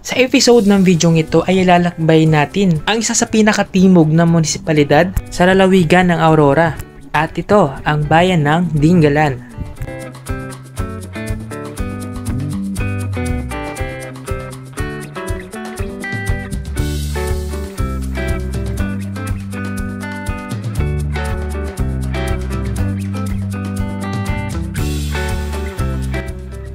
Sa episode ng video ito ay ilalakbay natin ang isa sa pinakatimog na munisipalidad sa lalawigan ng Aurora. At ito ang bayan ng Dingalan.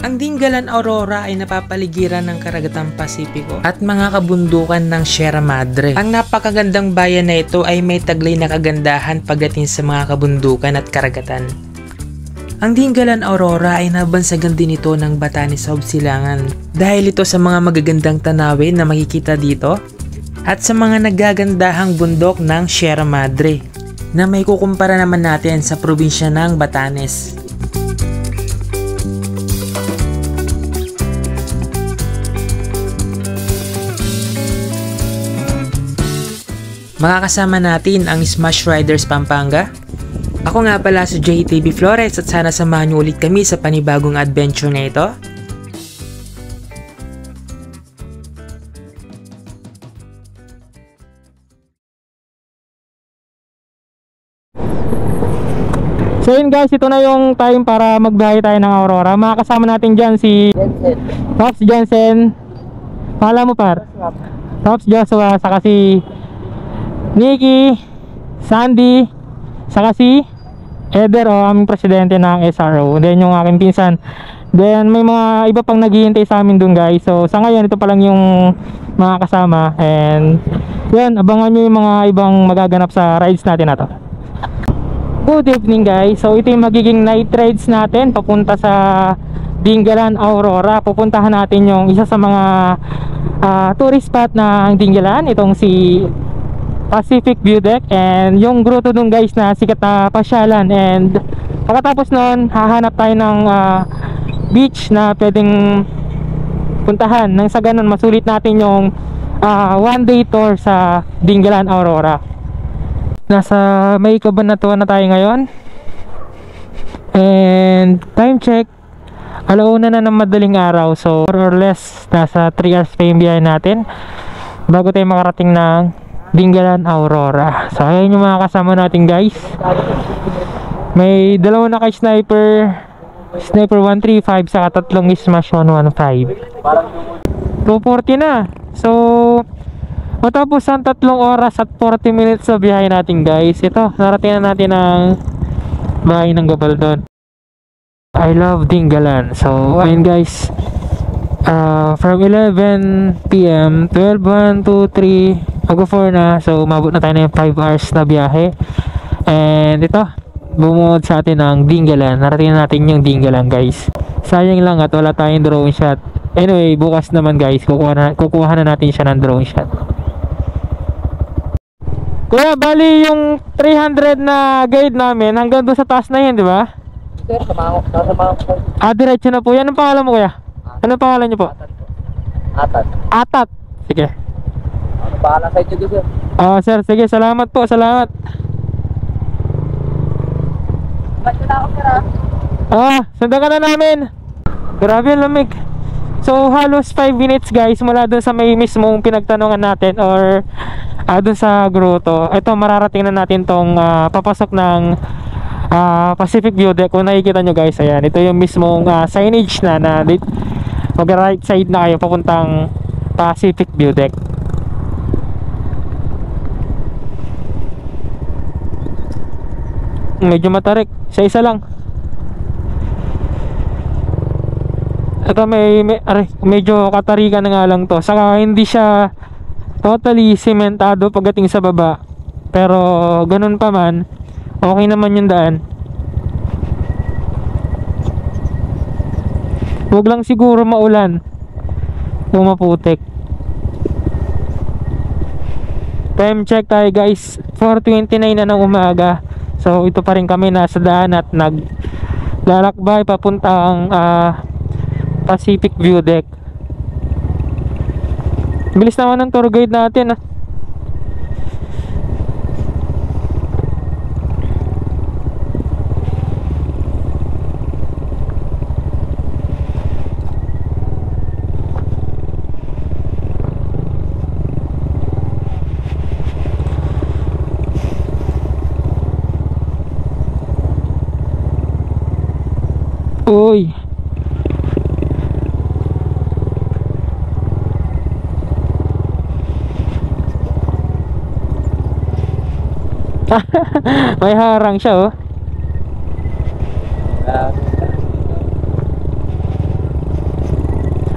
Ang Dingalan Aurora ay napapaligiran ng karagatang Pasipiko at mga kabundukan ng Sierra Madre. Ang napakagandang bayan na ito ay may taglay na kagandahan pagdating sa mga kabundukan at karagatan. Ang Dingalan Aurora ay nabansagan din ito ng Batanes sa Silangan dahil ito sa mga magagandang tanawin na makikita dito at sa mga nagagandahang bundok ng Sierra Madre na may kukumpara naman natin sa probinsya ng Batanes. Makakasama natin ang Smash Riders Pampanga. Ako nga pala si JTB Flores at sana samahan niyo ulit kami sa panibagong adventure na ito. So yun guys, ito na yung time para magbiyahe tayo ng Aurora. Makakasama natin dyan si Pops Jensen. Pahala mo par? Pops Joshua, saka si Nikki, Sandy, saka si Eder, aming presidente ng SRO. Then yung aking pinsan. Then may mga iba pang naghihintay sa amin dun guys. So sa ngayon ito pa lang yung mga kasama. And yun, abangan nyo yung mga ibang magaganap sa rides natin na to. Good evening guys. So ito yung magiging night rides natin papunta sa Dingalan Aurora. Pupuntahan natin yung isa sa mga tourist spot ng Dingalan, itong si Pacific View Deck, and yung grotto dun guys na sikat na pasyalan. And pagkatapos nun, hahanap tayo ng beach na pwedeng puntahan nang sa ganun masulit natin yung one day tour sa Dingalan Aurora. Nasa may Cabanatuan na tayo ngayon, and time check, alauna na ng madaling araw. So more or less nasa 3 hours pa yung biyahe natin bago tayo makarating ng Dingalan Aurora. So ayun yung mga kasama natin guys. May dalawa na kay Sniper 135 saka tatlong Smash 115. 240 na. So matapos ang 3 oras at 40 minutes sa biyahe natin guys, ito narating na natin ang bahay ng Gabaldon. I love Dingalan. So ayun guys, from 11 PM 12, 1, 2, 3 mag-4 na. So umabot na tayo ng 5 hours na biyahe. And ito, bumuod sa atin ang Dingalan. Narating na natin yung Dingalan guys. Sayang lang at wala tayong drone shot. Anyway, bukas naman guys, kukuha na natin siya ng drone shot. Kuya, bali yung 300 na guide namin hanggang doon sa taas na yun, di ba? Sir, samahan ko. Diretso na po. Yan ang pangalan mo kuya? Ano pangalan niyo po? Atat. Atat. Sige. Ano bahala sa inyo dito, sir? Sir, sige, salamat po, salamat. Ba't na ako, sir, Sundan ka na namin. Grabe ang lamig. So halos 5 minutes guys mula dun sa may mismong pinagtanungan natin or dun sa grotto. Ito mararating na natin tong papasok ng Pacific View Deck. Kung nakikita nyo guys, ayan, ito yung mismong signage na mag right side na kayo papuntang Pacific View Deck. Medyo matarik, sa isa lang. Ito medyo katarikan na nga lang to. Saka hindi siya totally sementado pagdating sa baba. Pero ganun pa man, okay naman yung daan. Huwag lang siguro maulan o maputik. Time check tayo guys, 4:29 na ng umaga. So ito pa rin kami nasa daan at naglalakbay papuntang Pacific View Deck. Bilis naman ng tour guide natin. May harang siya oh.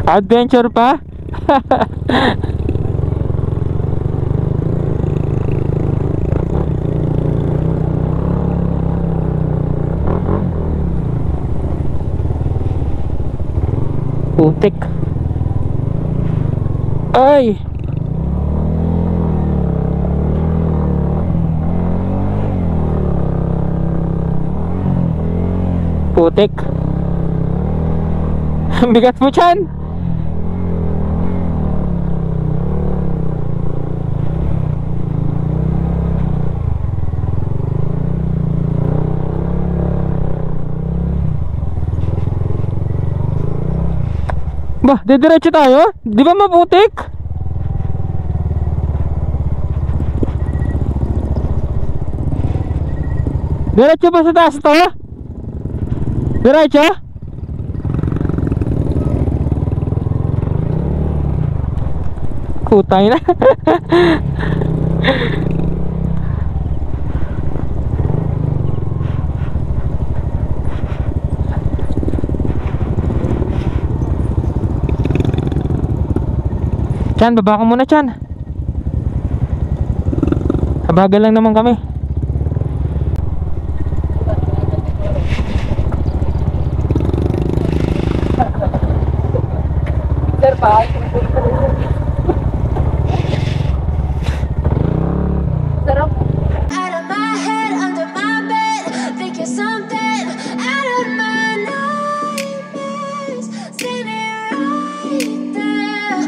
Adventure pa? Putik. Ay! Putik. Bigat mo dyan. Bah, didiretso tayo? Di ba maputik? Diretso ba sa taas to? Diretso? Putay na. Chan, baba ka muna Chan. Habagal lang naman kami. Sir, pa. Sarap. Out of my head, under my bed, thinking something out of my nightmares. Standing right there.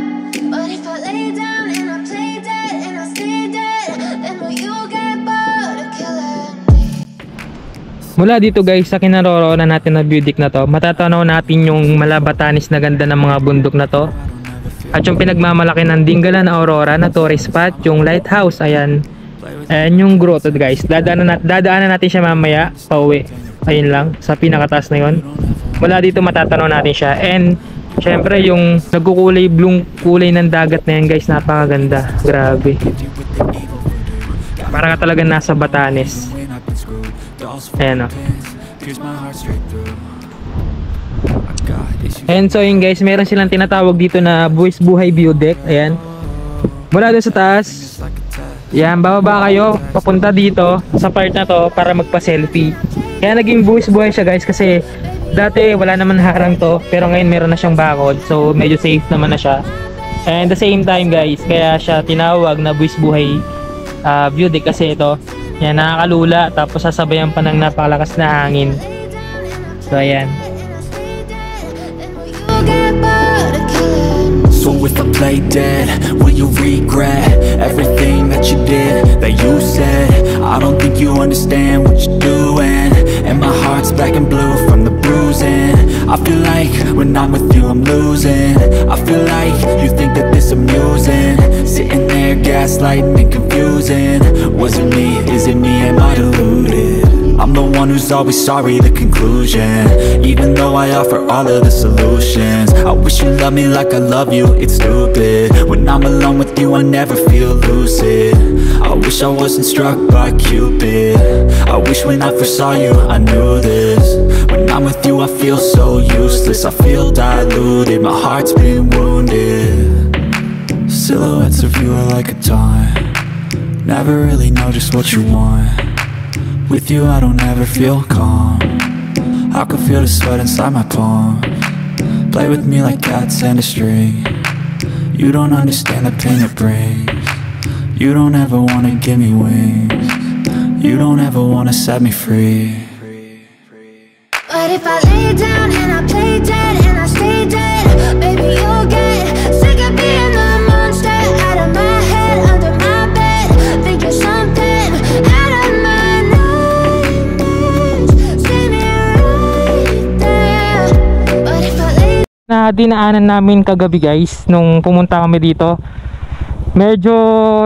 But if I lay down and I play dead and I stay dead, then will you get bored of killing me? Mula dito guys sa kinaroroonan natin na Budik na to, matatanaw natin yung Malabatanes na ganda ng mga bundok na to. At yung pinagmamalaki ng Dingalan Aurora na tourist spot, yung lighthouse, ayan. Ayan yung grotto guys. Dadaanan natin siya mamaya pauwi. Ayun lang, sa pinakataas na yun. Mula dito matatanaw natin siya. And syempre yung nagkukulay blue kulay ng dagat na yan guys, napakaganda. Grabe. Para ka talaga nasa Batanes. Ayan o. And so yun guys, meron silang tinatawag dito na Buwis Buhay View Deck. Ayan. Mula doon sa taas, yan, bababa kayo papunta dito sa part na to para magpa-selfie. Kaya naging buwis buhay siya guys kasi dati wala naman harang to, pero ngayon meron na siyang bakod, so medyo safe naman na siya. And the same time guys, kaya siya tinawag na buwis buhay view deck kasi ito, yan, nakakalula tapos sasabayan pa ng napakalakas na hangin. So ayan. So if I play dead, will you regret everything that you did, that you said? I don't think you understand what you're doing, and my heart's black and blue from the bruising. I feel like when I'm with you I'm losing. I feel like you think that this amusing, sitting there gaslighting and confusing. Was it me? Is it me? Am I deluded? I'm the one who's always sorry, the conclusion. Even though I offer all of the solutions, I wish you loved me like I love you, it's stupid. When I'm alone with you I never feel lucid. I wish I wasn't struck by Cupid. I wish when I first saw you I knew this. When I'm with you I feel so useless, I feel diluted, my heart's been wounded. Silhouettes of you are like a taunt, never really know just what you want. With you I don't ever feel calm, I can feel the sweat inside my palms. Play with me like cats and a string, you don't understand the pain it brings. You don't ever wanna give me wings, you don't ever wanna set me free. But if I lay down and I play dead and I stay dead, baby you'll get sick of being the monster out of my head, under my bed, thinking something out of my nightmares, standing right there. But if I lay Na dinaanan namin kagabi guys nung pumunta kami dito, medyo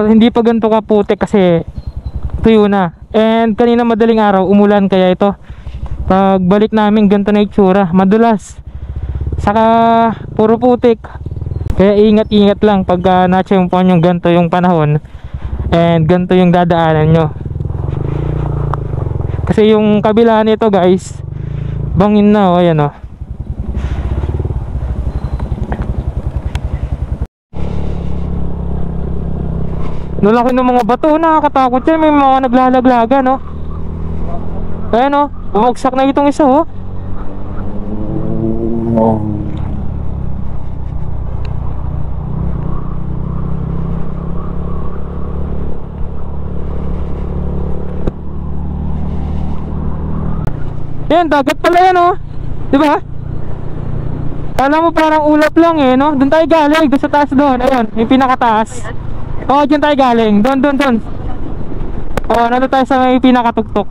hindi pa ganito kaputik kasi tuyo na. And kanina madaling araw umulan, kaya ito pagbalik namin ganito na itsura, madulas saka puro putik. Kaya ingat-ingat lang pag na-champion yung ganito yung panahon and ganito yung dadaanan nyo. Kasi yung kabila nito guys, bangin na oh, ayan oh. Nalaki ng mga bato, nakakatakot yan. May mga naglalaglagan no. Ayan oh, bumagsak na itong isa oh. Yan, dagat pala yan oh. Diba? Kala mo parang ulap lang eh no. Doon tayo galing, doon sa taas doon. Ayun, yung pinakataas. Oo, dyan tayo galing. Doon. Oo, nandun tayo sa may pinakatuktok.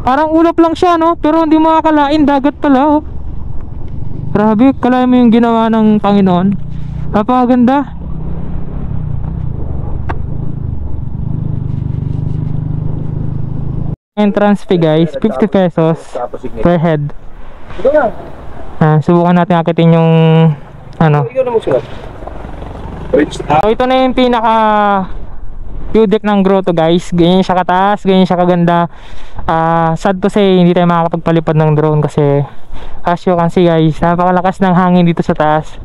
Parang ulap lang siya no. Pero hindi mo akalain, dagat pala oh. Grabe, kalahin mo yung ginawa ng Panginoon. Napakaganda. Entrance fee guys, 50 pesos per head. Subukan natin akitin yung ano. So ito na yung pinaka view deck ng grotto guys. Ganyan siya kataas, ganyan siya kaganda. Sad to say, hindi tayo makakapagpalipad ng drone kasi as you can see guys, napakalakas ng hangin dito sa taas.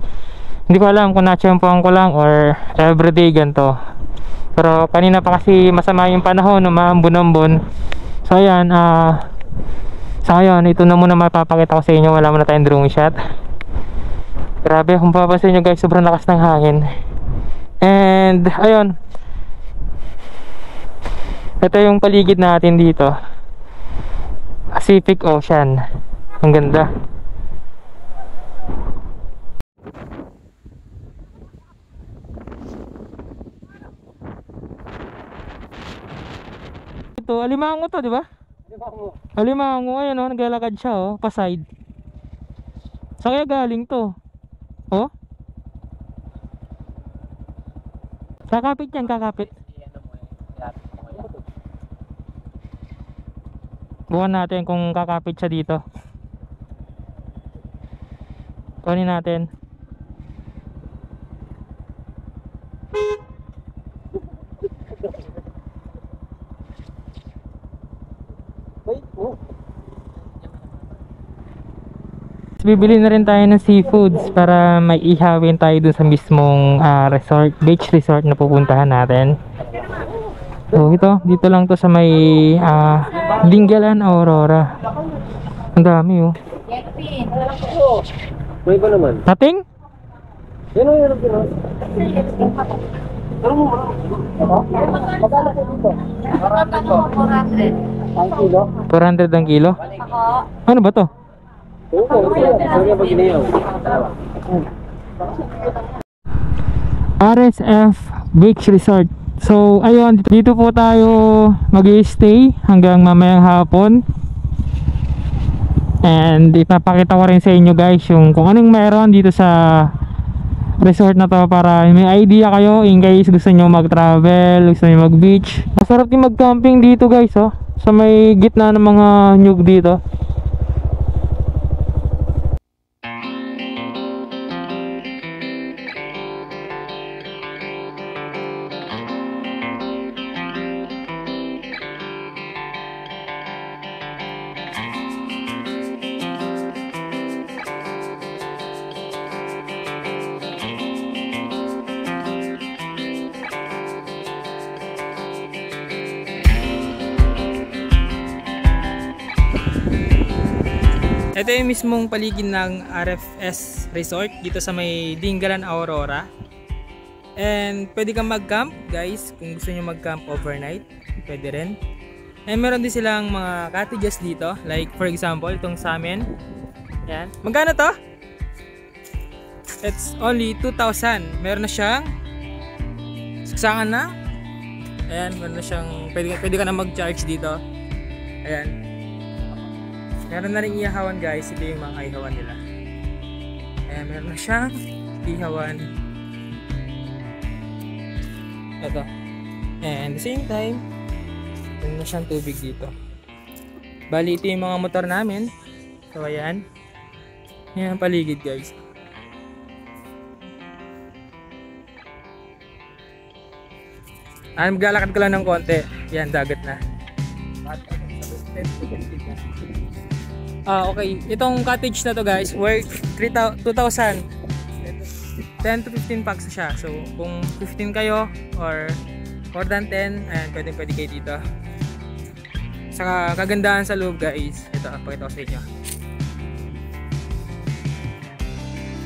Hindi ko alam kung natsyempohan ko lang or everyday ganito. Pero kanina pa kasi masama yung panahon, umambon-ambon. So ayan, ito na muna mapapakita ko sa inyo. Wala muna tayong drone shot. Grabe, kung papasin nyo guys, sobrang lakas ng hangin. And ayun, ito yung paligid natin dito, Pacific Ocean. Ang ganda. Ito, alimango to, di ba? Alimango, ayan o, naglalakad siya o, pa-side. Saan kaya galing to? Oh? Kakapit yan, kakapit. Bukan natin kung kakapit siya dito. Kunin natin. Bibili na rin tayo ng seafoods para may ihawin tayo dun sa mismong resort, beach resort na pupuntahan natin. So ito, dito lang to sa may Dingalan, Aurora. Ang dami oh. May iba naman. Nating? Yan o, yan o, yan o. Ano mo mo? Magkano po dito? 400 po. 400. Ang kilo? 400 ang kilo? Ano ba to? RSF Beach Resort. So ayun, dito po tayo mag-i-stay hanggang mamayang hapon. And ipapakita ko rin sa inyo guys yung kung anong meron dito sa resort na to para may idea kayo in case gusto nyo mag-travel, gusto nyo mag-beach. Masarap din mag-camping dito guys oh, sa may gitna ng mga nyug dito. Ito yung mismong paligid ng RFS Resort dito sa may Dingalan, Aurora. And pwede kang mag-camp guys kung gusto nyo mag-camp overnight. Pwede rin. And meron din silang mga cottages dito. Like for example, itong sa amin. Yan. Magkano to? It's only 2,000. Meron na siyang saksangan na. Ayan, meron na siyang pwede ka na mag-charge dito. Ayan. Meron na rin ihawan guys. Ito yung mga ihawan nila. Ayan, meron na siyang ihawan. Ito. And at the same time, meron na siyang tubig dito. Bali, ito yung mga motor namin. So ayan. Ayan ang paligid guys. Maglalakad ko lang ng konti. Yan, dagat na. Okay. Itong cottage na to guys, worth 2,000. 10 to 15 packs siya. So, kung 15 kayo or more than 10, ayan, pwede kayo dito. Saka kagandahan sa loob guys. Ito, pakita ko sa inyo.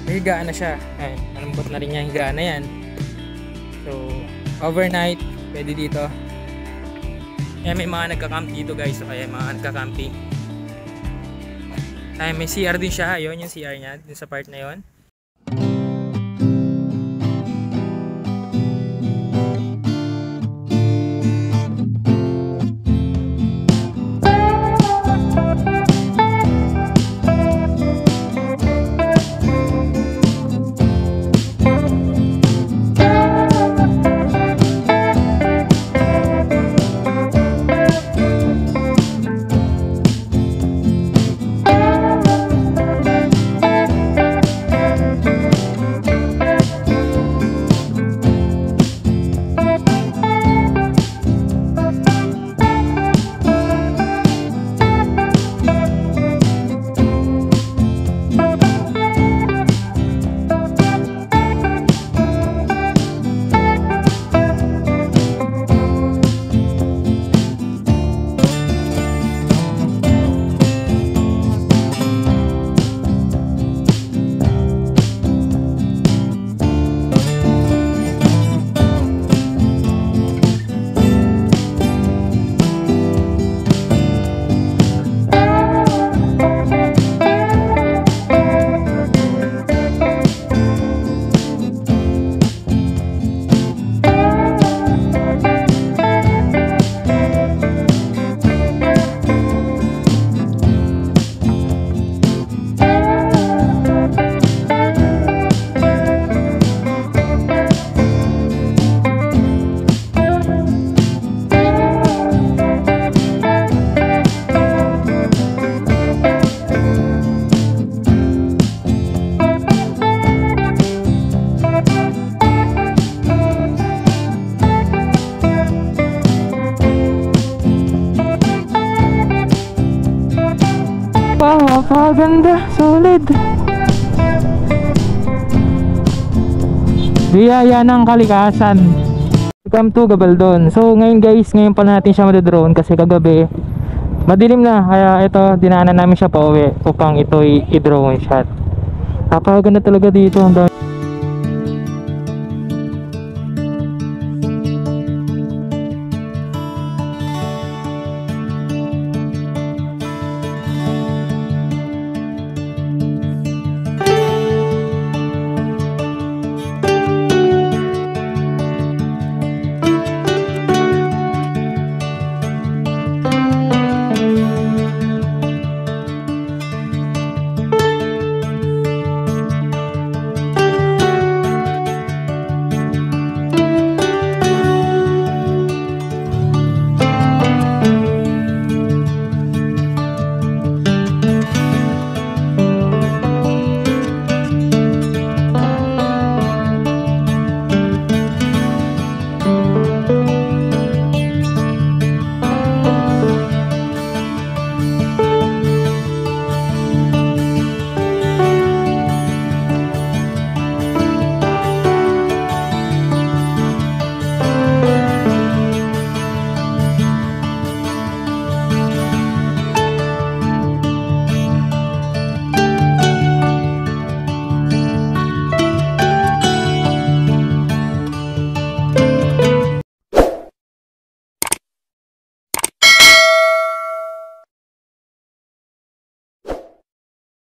May higaan na siya. Ayan, malambot na rin yung higaan na yan. So, overnight, pwede dito. Ayan, may mga nagka-camp dito guys. So, ayan, mga nagka-camping. Ayan, may CR din siya. Ayun, yung CR niya. Dun sa part na yun. Napakaganda, solid. Biyaya ng kalikasan. Welcome to Gabaldon. So ngayon guys, ngayon pa natin siya madodrone kasi kagabi madilim na, kaya ito dinaanan namin siya pauwi upang ito i-drone shot. Napakaganda talaga dito.